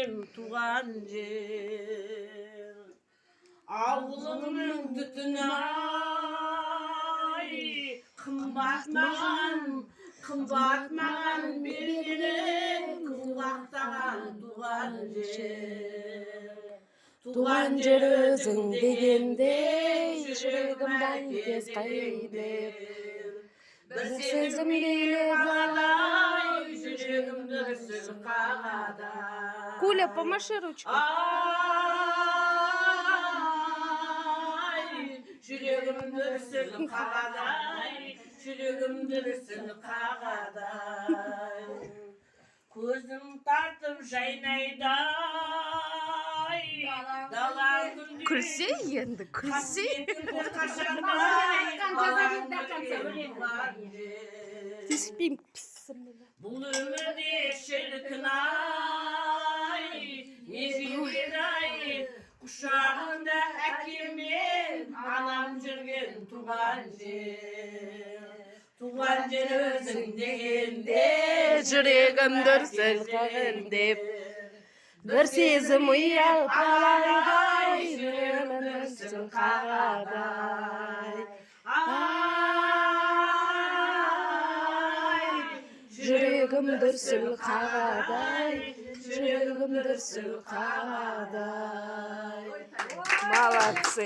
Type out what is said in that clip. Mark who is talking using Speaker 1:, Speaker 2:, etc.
Speaker 1: жүрген туған жер. Ауылымның түтіні ай, қымбат маған берген құлақтаған туған жер.
Speaker 2: Туған жер өзің дегенде жүрегім бәйкес қайдеп.
Speaker 1: Бір сезім лейлі бағадай, жүрегім дүрсіл қағадай.
Speaker 2: Куля, помаши ручкой.
Speaker 1: Ай, жүрегім дүрсіл қағадай, жүрегім дүрсіл қағадай. Көзім тартып жайнайдай, дала күндей.
Speaker 2: Күлсе енді, күлсе. Тиспейм пісім.
Speaker 1: Бұл өмірде шіркін ай, мезгілдер-ай, құшағында әкемен анам жүрген туған жер. Туған жер өзің дегенде
Speaker 2: жүрегім дүрсіл қағындеп. Бір сезім ұялпалай, жүрегім дүрсіл қағадай.
Speaker 1: Ай,
Speaker 2: Жүрегім дүрсіл қағадай, жүрегім дүрсіл қағадай. Молодцы.